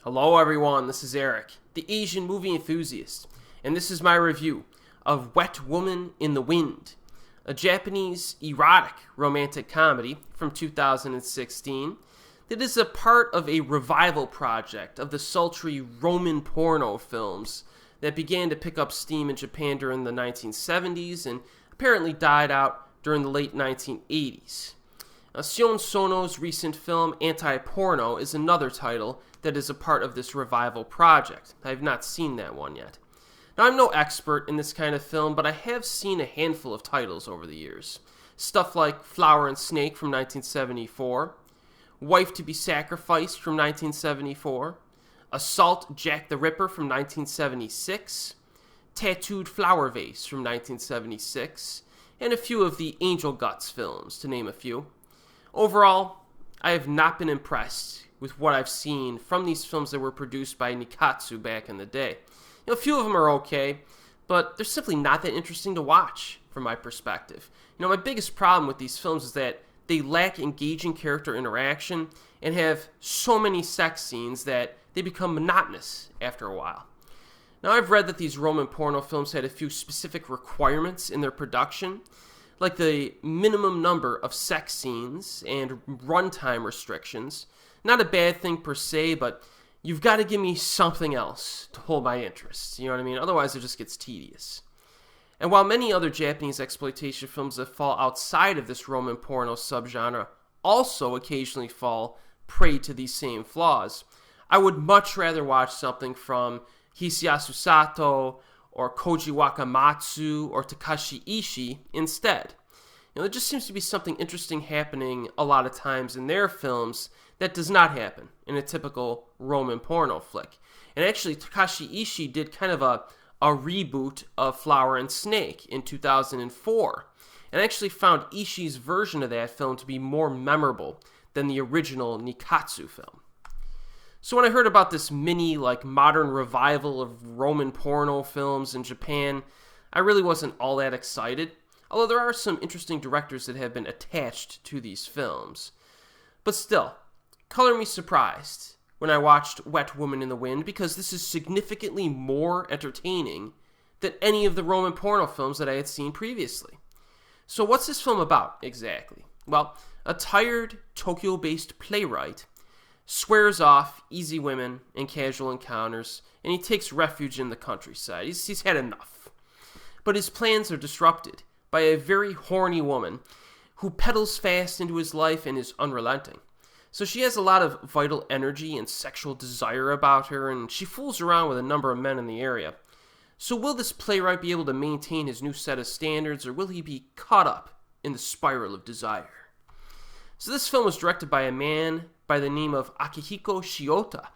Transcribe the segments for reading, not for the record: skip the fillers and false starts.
Hello everyone, this is Erik, the Asian movie enthusiast, and this is my review of Wet Woman in the Wind, a Japanese erotic romantic comedy from 2016 that is a part of a revival project of the sultry Roman porno films that began to pick up steam in Japan during the 1970s and apparently died out during the late 1980s. Sion Sono's recent film Anti-Porno is another title that is a part of this revival project. I have not seen that one yet. Now, I'm no expert in this kind of film, but I have seen a handful of titles over the years. Stuff like Flower and Snake from 1974, Wife to be Sacrificed from 1974, Assault Jack the Ripper from 1976, Tattooed Flower Vase from 1976, and a few of the Angel Guts films, to name a few. Overall, I have not been impressed with what I've seen from these films that were produced by Nikatsu back in the day. A few of them are okay, but they're simply not that interesting to watch from my perspective. My biggest problem with these films is that they lack engaging character interaction and have so many sex scenes that they become monotonous after a while. Now, I've read that these Roman porno films had a few specific requirements in their production, like the minimum number of sex scenes and runtime restrictions. Not a bad thing per se, but you've got to give me something else to hold my interest. You know what I mean? Otherwise, it just gets tedious. And while many other Japanese exploitation films that fall outside of this Roman porno subgenre also occasionally fall prey to these same flaws, I would much rather watch something from Hisayasu Sato or Koji Wakamatsu or Takashi Ishii instead. There just seems to be something interesting happening a lot of times in their films that does not happen in a typical Roman porno flick. And actually, Takashi Ishii did kind of a reboot of Flower and Snake in 2004, and I actually found Ishii's version of that film to be more memorable than the original Nikatsu film. So when I heard about this modern revival of Roman porno films in Japan, I really wasn't all that excited, although there are some interesting directors that have been attached to these films. But still, color me surprised when I watched Wet Woman in the Wind, because this is significantly more entertaining than any of the Roman porno films that I had seen previously. So what's this film about exactly? Well, a tired Tokyo-based playwright swears off easy women and casual encounters, and he takes refuge in the countryside. He's had enough. But his plans are disrupted by a very horny woman who pedals fast into his life and is unrelenting. So she has a lot of vital energy and sexual desire about her, and she fools around with a number of men in the area. So will this playwright be able to maintain his new set of standards, or will he be caught up in the spiral of desire? So this film was directed by a man by the name of Akihiko Shiota.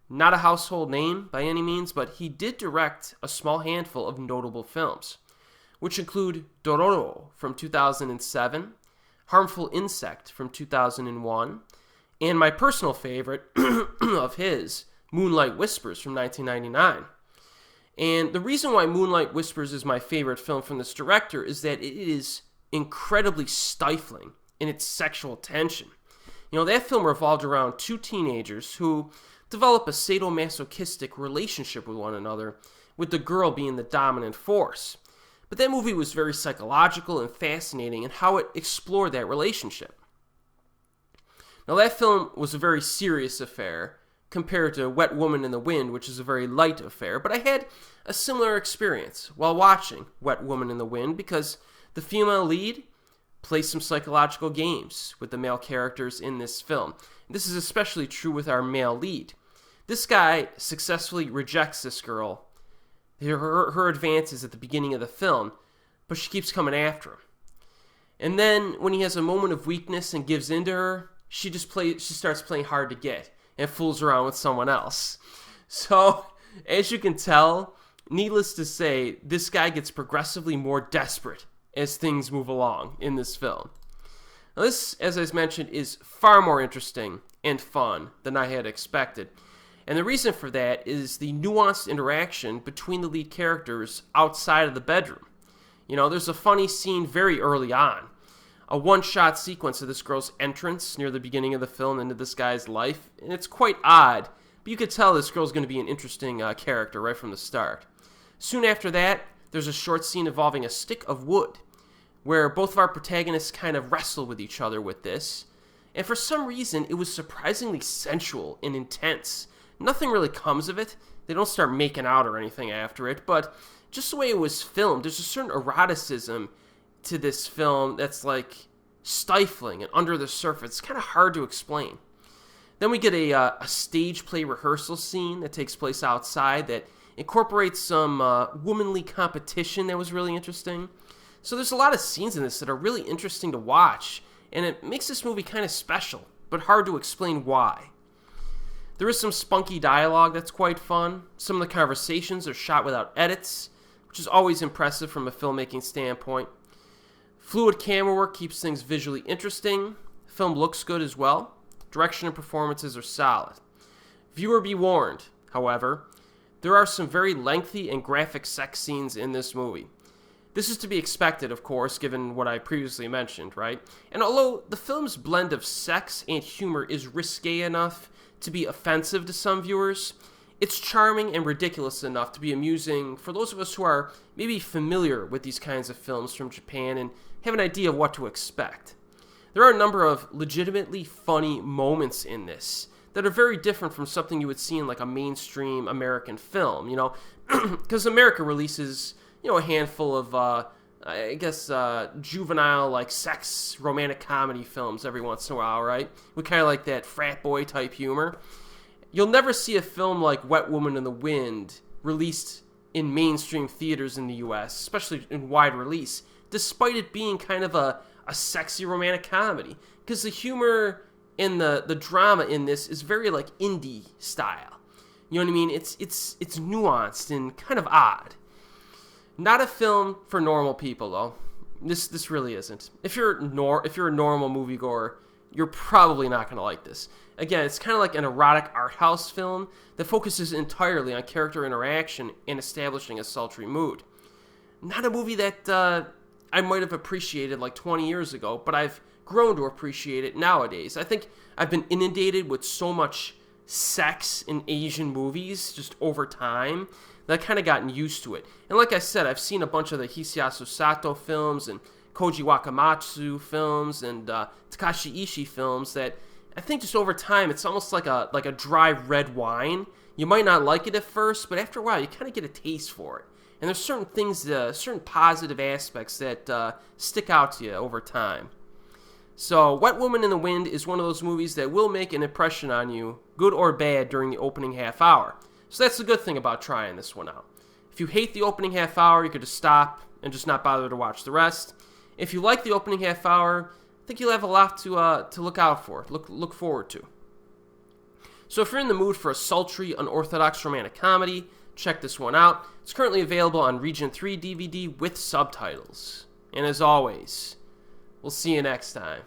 Not a household name by any means, but he did direct a small handful of notable films, which include Dororo from 2007, Harmful Insect from 2001, and my personal favorite of his, Moonlight Whispers from 1999. And the reason why Moonlight Whispers is my favorite film from this director is that it is incredibly stifling in its sexual tension. That film revolved around two teenagers who develop a sadomasochistic relationship with one another, with the girl being the dominant force. But that movie was very psychological and fascinating in how it explored that relationship. Now, that film was a very serious affair compared to Wet Woman in the Wind, which is a very light affair, but I had a similar experience while watching Wet Woman in the Wind, because the female lead plays some psychological games with the male characters in this film. This is especially true with our male lead. This guy successfully rejects this girl, her advances at the beginning of the film, but she keeps coming after him. And then when he has a moment of weakness and gives in to her, she starts playing hard to get and fools around with someone else. So, as you can tell, needless to say, this guy gets progressively more desperate as things move along in this film. Now, this, as I mentioned, is far more interesting and fun than I had expected. And the reason for that is the nuanced interaction between the lead characters outside of the bedroom. There's a funny scene very early on, a one-shot sequence of this girl's entrance near the beginning of the film into this guy's life, and it's quite odd, but you could tell this girl's going to be an interesting character right from the start. Soon after that, there's a short scene involving a stick of wood, where both of our protagonists kind of wrestle with each other with this, and for some reason, it was surprisingly sensual and intense. Nothing really comes of it. They don't start making out or anything after it, but just the way it was filmed, there's a certain eroticism to this film that's like stifling and under the surface. It's kind of hard to explain. Then we get a stage play rehearsal scene that takes place outside that incorporates some womanly competition that was really interesting. So there's a lot of scenes in this that are really interesting to watch, and it makes this movie kind of special, but hard to explain why. There is some spunky dialogue that's quite fun. Some of the conversations are shot without edits, which is always impressive from a filmmaking standpoint. Fluid camera work keeps things visually interesting. The film looks good as well. Direction and performances are solid. Viewer be warned, however, there are some very lengthy and graphic sex scenes in this movie. This is to be expected, of course, given what I previously mentioned, right? And although the film's blend of sex and humor is risque enough to be offensive to some viewers, it's charming and ridiculous enough to be amusing for those of us who are maybe familiar with these kinds of films from Japan and have an idea of what to expect. There are a number of legitimately funny moments in this that are very different from something you would see in like a mainstream American film, you know, because America releases, you know, a handful of, juvenile, like, sex romantic comedy films every once in a while, right? With kind of like that frat boy type humor. You'll never see a film like Wet Woman in the Wind released in mainstream theaters in the U.S., especially in wide release, despite it being kind of a sexy romantic comedy. Because the humor and the drama in this is very, like, indie style. You know what I mean? It's nuanced and kind of odd. Not a film for normal people, though. This really isn't. If you're a normal moviegoer, you're probably not going to like this. Again, it's kind of like an erotic art house film that focuses entirely on character interaction and establishing a sultry mood. Not a movie that I might have appreciated like 20 years ago, but I've grown to appreciate it nowadays. I think I've been inundated with so much sex in Asian movies just over time that I've kind of gotten used to it. And like I said, I've seen a bunch of the Hisayasu Sato films and Koji Wakamatsu films and Takashi Ishii films that I think just over time it's almost like a dry red wine. You might not like it at first, but after a while you kind of get a taste for it. And there's certain things, certain positive aspects that stick out to you over time. So Wet Woman in the Wind is one of those movies that will make an impression on you, good or bad, during the opening half hour. So that's the good thing about trying this one out. If you hate the opening half hour, you could just stop and just not bother to watch the rest. If you like the opening half hour, I think you'll have a lot to look out for, look forward to. So if you're in the mood for a sultry, unorthodox romantic comedy, check this one out. It's currently available on Region 3 DVD with subtitles. And as always, we'll see you next time.